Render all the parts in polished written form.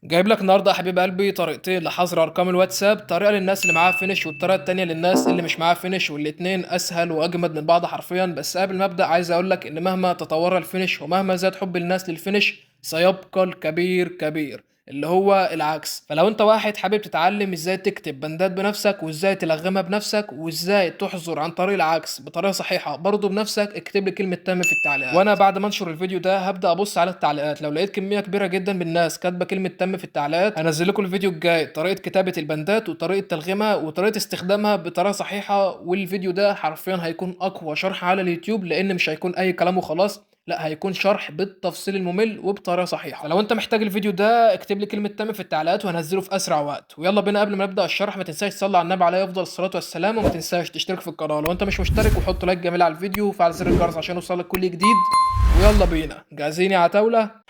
جايب لك النهارده يا حبيب قلبي طريقتين لحظر ارقام الواتساب، طريقه للناس اللي معاها فينش والطريقه التانية للناس اللي مش معاها فينش، والاتنين اسهل واجمد من بعض حرفيا. بس قبل ما ابدا عايز اقول لك ان مهما تطور الفينش ومهما زاد حب الناس للفينش سيبقى الكبير كبير اللي هو العكس. فلو انت واحد حابب تتعلم ازاي تكتب بندات بنفسك وازاي تلغمها بنفسك وازاي تحظر عن طريق العكس بطريقه صحيحه برضه بنفسك، اكتب لي كلمه تم في التعليقات، وانا بعد ما انشر الفيديو ده هبدا ابص على التعليقات. لو لقيت كميه كبيره جدا من الناس كاتبه كلمه تم في التعليقات هنزل لكم الفيديو الجاي طريقه كتابه البندات وطريقه تلغيمها وطريقه استخدامها بطريقه صحيحه. والفيديو ده حرفيا هيكون اقوى شرح على اليوتيوب، لان مش هيكون اي كلام وخلاص، لا هيكون شرح بالتفصيل الممل وبطريقه صحيحه. فلو انت محتاج الفيديو ده اكتب لي كلمه تم في التعليقات وهنزله في اسرع وقت. ويلا بينا قبل ما نبدا الشرح ما تنساش تصلي على النبي عليه افضل الصلاه والسلام، وما تنساش تشترك في القناه لو انت مش مشترك، وحط لايك جميل على الفيديو وفعل زر الجرس عشان يوصلك كل جديد. ويلا بينا، جاهزين يا عتاوله؟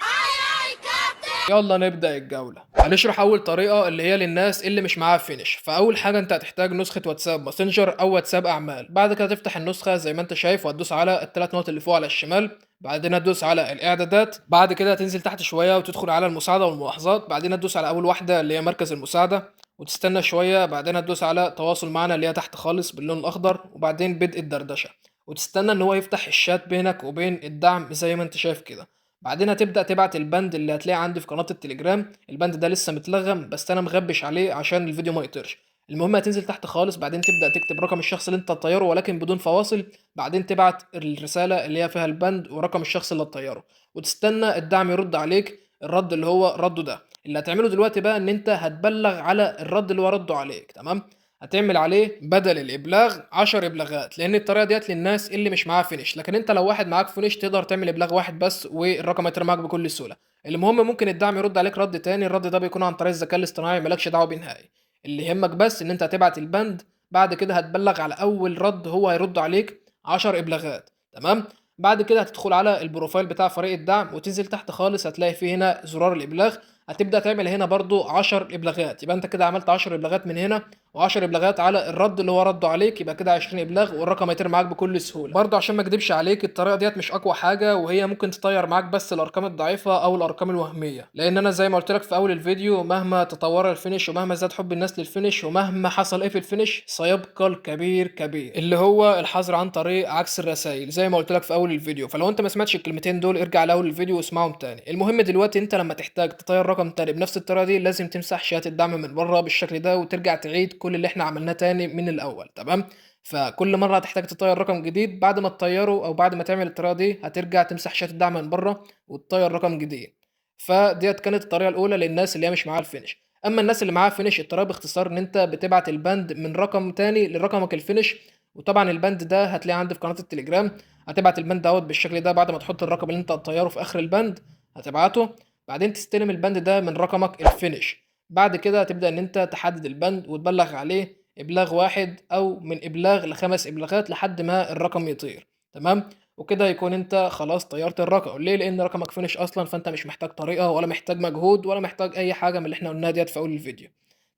يلا نبدأ الجولة. هنشرح أول طريقة اللي هي للناس اللي مش معاها فينش. فأول حاجة أنت هتحتاج نسخة واتساب ماسنجر أو واتساب أعمال. بعد كده تفتح النسخة زي ما أنت شايف وهتدوس على الثلاث نقط اللي فوق على الشمال، بعدين هتدوس على الإعدادات، بعد كده هتنزل تحت شوية وتدخل على المساعدة والملاحظات، بعدين هتدوس على أول واحدة اللي هي مركز المساعدة وتستنى شوية، بعدين هتدوس على تواصل معنا اللي هي تحت خالص باللون الأخضر، وبعدين بدء الدردشة، وتستنى إن هو يفتح الشات بينك وبين الدعم زي ما أنت شايف كده. بعدين هتبدأ تبعت البند اللي هتلاقيه عندي في قناة التليجرام. البند ده لسه متلغم بس انا مغبش عليه عشان الفيديو ما يطيرش. المهم هتنزل تحت خالص، بعدين تبدأ تكتب رقم الشخص اللي انت هتطيره ولكن بدون فواصل، بعدين تبعت الرسالة اللي هي فيها البند ورقم الشخص اللي هتطيره، وتستنى الدعم يرد عليك الرد اللي هو رده ده. اللي هتعمله دلوقتي بقى ان انت هتبلغ على الرد اللي هو رده عليك، تمام؟ هتعمل عليه بدل الابلاغ 10 ابلاغات، لان الطريقه ديت للناس اللي مش معاها فينش، لكن انت لو واحد معاك فينش تقدر تعمل ابلاغ واحد بس والرقم هيترمى معاك بكل سهوله. المهم ممكن الدعم يرد عليك رد تاني، الرد ده بيكون عن طريق الذكاء الاصطناعي، مالكش دعوه بيه نهائي. اللي يهمك بس ان انت هتبعت البند، بعد كده هتبلغ على اول رد هو هيرد عليك 10 ابلاغات، تمام؟ بعد كده هتدخل على البروفايل بتاع فريق الدعم وتنزل تحت خالص هتلاقي فيه هنا زرار الابلاغ، هتبدا تعمل هنا برضو 10 ابلاغات، يبقى انت كده عملت 10 ابلاغات من هنا و10 ابلاغات على الرد اللي هو رده عليك، يبقى كده 20 ابلاغ والرقم هيطير معاك بكل سهوله. برضه عشان ما اكدبش عليك الطريقه ديت مش اقوى حاجه، وهي ممكن تطير معاك بس الارقام الضعيفه او الارقام الوهميه، لان انا زي ما قلت لك في اول الفيديو مهما تطور الفينش ومهما زاد حب الناس للفينش ومهما حصل ايه في الفينش سيبقى الكبير كبير اللي هو الحظر عن طريق عكس الرسائل زي ما قلت لك في اول الفيديو. فلو انت ما سمعتش الكلمتين دول ارجع لاول الفيديو واسمعهم تاني. المهم دلوقتي انت لما تحتاج تطير رقم تاني بنفس الطريقه دي لازم تمسح شات الدعم من بره بالشكل ده وترجع تعيد كل اللي احنا عملناه تاني من الاول، تمام؟ فكل مره هتحتاج تطير رقم جديد، بعد ما تطيره او بعد ما تعمل الطريقه دي هترجع تمسح شات الدعم من بره وتطير رقم جديد. فديت كانت الطريقه الاولى للناس اللي هي مش معاها الفينش. اما الناس اللي معاها فينش الطريقه باختصار ان انت بتبعت البند من رقم تاني لرقمك الفينش، وطبعا البند ده هتلاقيه عندي في قناه التليجرام. هتبعت البند دوت بالشكل ده بعد ما تحط الرقم اللي انت هتطيره في اخر البند هتبعته، بعدين تستلم البند ده من رقمك الفينش. بعد كده تبدأ ان انت تحدد البند وتبلغ عليه ابلاغ واحد او من ابلاغ لخمس ابلاغات لحد ما الرقم يطير، تمام؟ وكده يكون انت خلاص طيرت الرقم. ليه؟ لان رقمك فينش اصلا، فانت مش محتاج طريقة ولا محتاج مجهود ولا محتاج اي حاجة من اللي احنا قلناها ديت في اول الفيديو،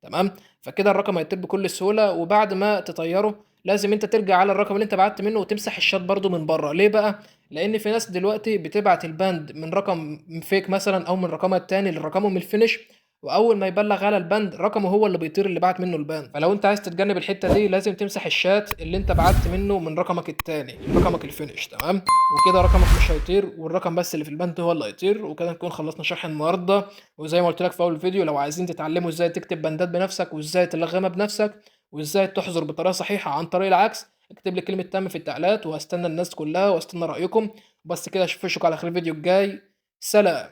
تمام؟ فكده الرقم هيطير بكل سهولة. وبعد ما تطيره لازم انت ترجع على الرقم اللي انت بعت منه وتمسح الشات برضو من بره. ليه بقى؟ لان في ناس دلوقتي بتبعت البند من رقم فيك مثلا او من رقمها التاني لرقمهم الفينش، واول ما يبلغ على البند رقمه هو اللي بيطير اللي بعت منه البند. فلو انت عايز تتجنب الحته دي لازم تمسح الشات اللي انت بعت منه من رقمك التاني رقمك الفينش، تمام؟ وكده رقمك مش هيطير والرقم بس اللي في البند هو اللي هيطير. وكده نكون خلصنا شرح النهارده. وزي ما قلت لك في اول الفيديو لو عايزين تتعلموا ازاي تكتب بندات بنفسك وازاي تلغمها بنفسك وازاي تحظر بطريقه صحيحه عن طريق العكس، اكتب لي كلمه تم في التعليقات وهستنى الناس كلها واستنى رايكم. بس كده اشوفكم على خير الفيديو الجاي. سلام.